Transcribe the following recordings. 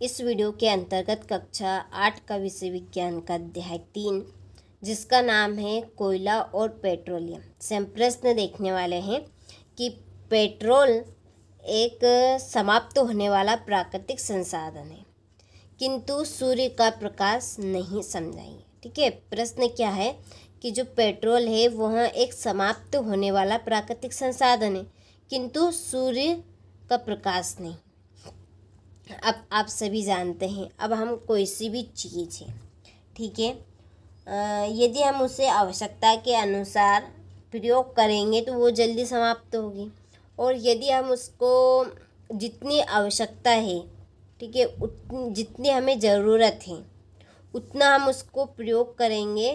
इस वीडियो के अंतर्गत कक्षा 8 का विषय विज्ञान का अध्याय 3 जिसका नाम है कोयला और पेट्रोलियम से हम प्रश्न देखने वाले हैं कि पेट्रोल एक समाप्त होने वाला प्राकृतिक संसाधन है किंतु सूर्य का प्रकाश नहीं समझाइए। ठीक है, प्रश्न क्या है कि जो पेट्रोल है वह एक समाप्त होने वाला प्राकृतिक संसाधन है किंतु सूर्य का प्रकाश नहीं। अब आप सभी जानते हैं, अब हम कोई सी भी चीज़ है, ठीक है, यदि हम उसे आवश्यकता के अनुसार प्रयोग करेंगे तो वो जल्दी समाप्त होगी, और यदि हम उसको जितनी आवश्यकता है, ठीक है, जितनी हमें ज़रूरत है उतना हम उसको प्रयोग करेंगे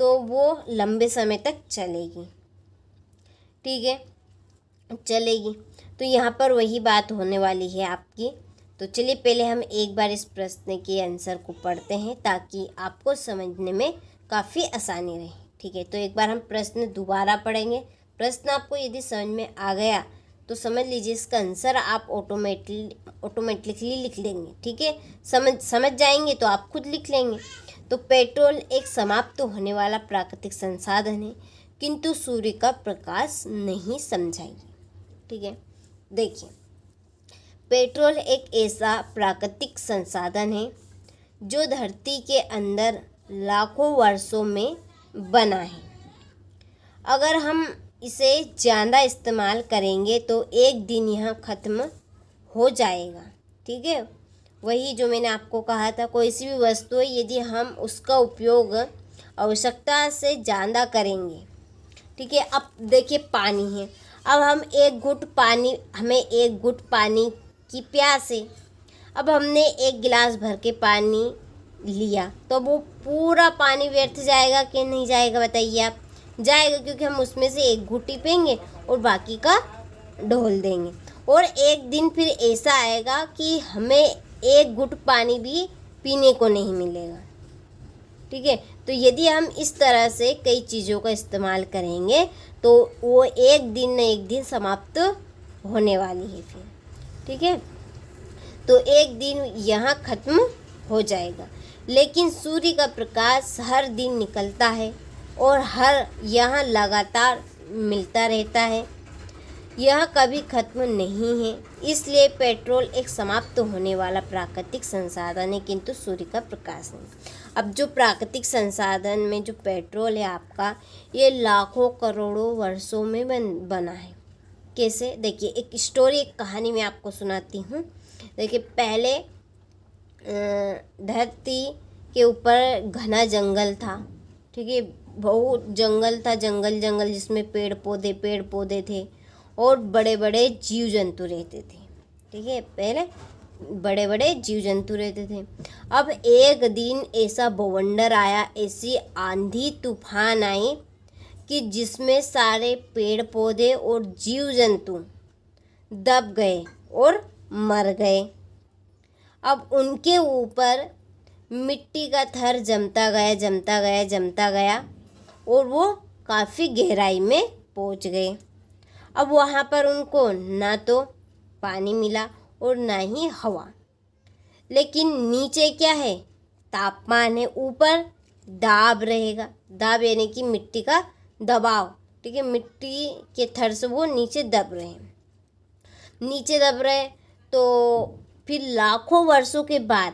तो वो लंबे समय तक चलेगी। ठीक है, चलेगी। तो यहाँ पर वही बात होने वाली है आपकी। तो चलिए पहले हम एक बार इस प्रश्न के आंसर को पढ़ते हैं ताकि आपको समझने में काफ़ी आसानी रहे। ठीक है, तो एक बार हम प्रश्न दोबारा पढ़ेंगे। प्रश्न आपको यदि समझ में आ गया तो समझ लीजिए इसका आंसर आप ऑटोमेटिकली लिख लेंगे। ठीक है, समझ जाएंगे तो आप खुद लिख लेंगे। तो पेट्रोल एक समाप्त होने वाला प्राकृतिक संसाधन है किंतु सूर्य का प्रकाश नहीं समझाइए। ठीक है, देखिए, पेट्रोल एक ऐसा प्राकृतिक संसाधन है जो धरती के अंदर लाखों वर्षों में बना है। अगर हम इसे ज़्यादा इस्तेमाल करेंगे तो एक दिन यह ख़त्म हो जाएगा। ठीक है, वही जो मैंने आपको कहा था, कोई सी भी वस्तु है यदि हम उसका उपयोग आवश्यकता से ज़्यादा करेंगे, ठीक है। अब देखिए पानी है, अब हमें एक घुट पानी की प्यास है। अब हमने एक गिलास भर के पानी लिया तो वो पूरा पानी व्यर्थ जाएगा कि नहीं जाएगा, बताइए आप। जाएगा, क्योंकि हम उसमें से एक घुट ही पिएंगे और बाकी का ढोल देंगे। और एक दिन फिर ऐसा आएगा कि हमें एक घुट पानी भी पीने को नहीं मिलेगा। ठीक है, तो यदि हम इस तरह से कई चीज़ों का इस्तेमाल करेंगे तो वो एक दिन न एक दिन समाप्त होने वाली है फिर। ठीक है, तो एक दिन यहाँ ख़त्म हो जाएगा। लेकिन सूर्य का प्रकाश हर दिन निकलता है और यहाँ लगातार मिलता रहता है, यह कभी ख़त्म नहीं है। इसलिए पेट्रोल एक समाप्त होने वाला प्राकृतिक संसाधन है किंतु सूर्य का प्रकाश नहीं। अब जो प्राकृतिक संसाधन में जो पेट्रोल है आपका, ये लाखों करोड़ों वर्षों में बना है। कैसे, देखिए, एक स्टोरी, एक कहानी मैं आपको सुनाती हूँ। देखिए, पहले धरती के ऊपर घना जंगल था। ठीक है, बहुत जंगल था, जंगल जिसमें पेड़ पौधे थे और बड़े बड़े जीव जंतु रहते थे। ठीक है, पहले बड़े बड़े जीव जंतु रहते थे। अब एक दिन ऐसा बवंडर आया, ऐसी आंधी तूफान आई कि जिसमें सारे पेड़ पौधे और जीव जंतु दब गए और मर गए। अब उनके ऊपर मिट्टी का थर जमता गया और वो काफ़ी गहराई में पहुंच गए। अब वहाँ पर उनको ना तो पानी मिला और ना ही हवा। लेकिन नीचे क्या है, तापमान है, ऊपर दाब रहेगा। दाब यानी कि मिट्टी का दबाव। ठीक है, मिट्टी के थर से वो नीचे दब रहे तो फिर लाखों वर्षों के बाद,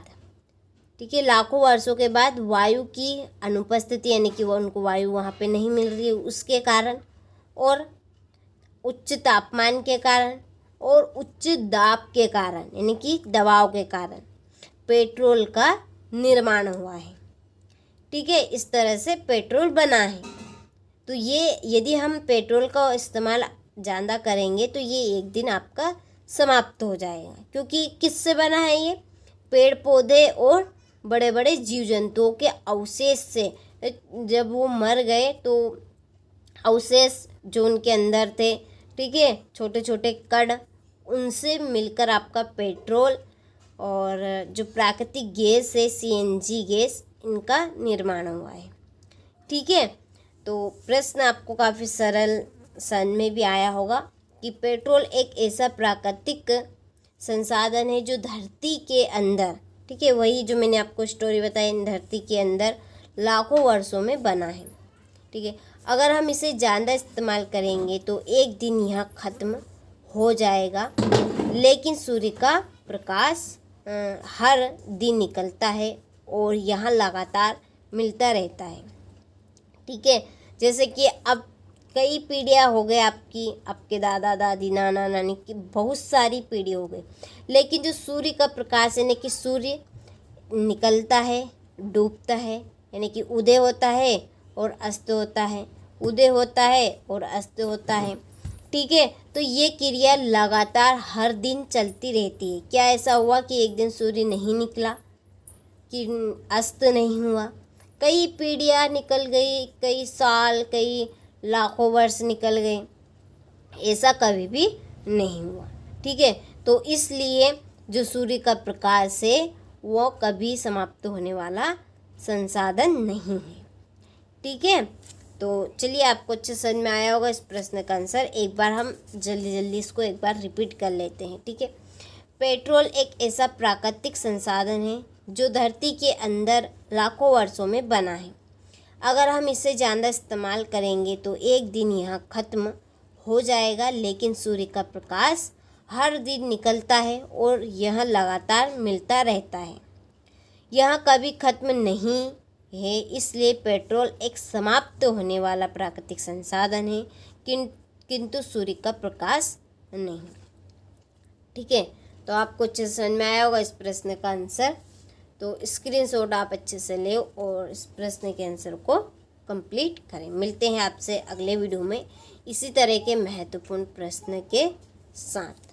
ठीक है, लाखों वर्षों के बाद वायु की अनुपस्थिति, यानी कि वो उनको वायु वहाँ पे नहीं मिल रही है, उसके कारण और उच्च तापमान के कारण और उच्च दाब के कारण, यानी कि दबाव के कारण पेट्रोल का निर्माण हुआ है। ठीक है, इस तरह से पेट्रोल बना है। तो ये यदि हम पेट्रोल का इस्तेमाल ज़्यादा करेंगे तो ये एक दिन आपका समाप्त हो जाएगा, क्योंकि किससे बना है ये, पेड़ पौधे और बड़े बड़े जीव जंतुओं के अवशेष से। जब वो मर गए तो अवशेष जो उनके अंदर थे, ठीक है, छोटे छोटे कण, उनसे मिलकर आपका पेट्रोल और जो प्राकृतिक गैस है CNG गैस, इनका निर्माण हुआ है। ठीक है, तो प्रश्न आपको काफ़ी सरल समझ में भी आया होगा कि पेट्रोल एक ऐसा प्राकृतिक संसाधन है जो धरती के अंदर ठीक है, वही जो मैंने आपको स्टोरी बताई, इन धरती के अंदर लाखों वर्षों में बना है। ठीक है, अगर हम इसे ज़्यादा इस्तेमाल करेंगे तो एक दिन यह ख़त्म हो जाएगा, लेकिन सूर्य का प्रकाश हर दिन निकलता है और यहाँ लगातार मिलता रहता है। ठीक है, जैसे कि अब कई पीढ़ियाँ हो गए आपकी, आपके दादा दादी नाना नानी की बहुत सारी पीढ़ी हो गई, लेकिन जो सूर्य का प्रकाश यानी कि सूर्य निकलता है, डूबता है, यानी कि उदय होता है और अस्त होता है, उदय होता है और अस्त होता है। ठीक है, तो ये क्रिया लगातार हर दिन चलती रहती है। क्या ऐसा हुआ कि एक दिन सूर्य नहीं निकला, कि अस्त नहीं हुआ? कई पीढ़ियाँ निकल गई, कई साल, कई लाखों वर्ष निकल गए, ऐसा कभी भी नहीं हुआ। ठीक है, तो इसलिए जो सूर्य का प्रकाश है वो कभी समाप्त होने वाला संसाधन नहीं है। ठीक है, तो चलिए, आपको अच्छे समझ में आया होगा इस प्रश्न का आंसर। एक बार हम जल्दी इसको एक बार रिपीट कर लेते हैं। ठीक है, पेट्रोल एक ऐसा प्राकृतिक संसाधन है जो धरती के अंदर लाखों वर्षों में बना है। अगर हम इसे ज़्यादा इस्तेमाल करेंगे तो एक दिन यह ख़त्म हो जाएगा, लेकिन सूर्य का प्रकाश हर दिन निकलता है और यह लगातार मिलता रहता है, यह कभी ख़त्म नहीं है। इसलिए पेट्रोल एक समाप्त होने वाला प्राकृतिक संसाधन है, किंतु सूर्य का प्रकाश नहीं। ठीक है, तो आपको अच्छे से समझ में आया होगा इस प्रश्न का आंसर। तो स्क्रीनशॉट आप अच्छे से ले और इस प्रश्न के आंसर को कंप्लीट करें। मिलते हैं आपसे अगले वीडियो में इसी तरह के महत्वपूर्ण प्रश्न के साथ।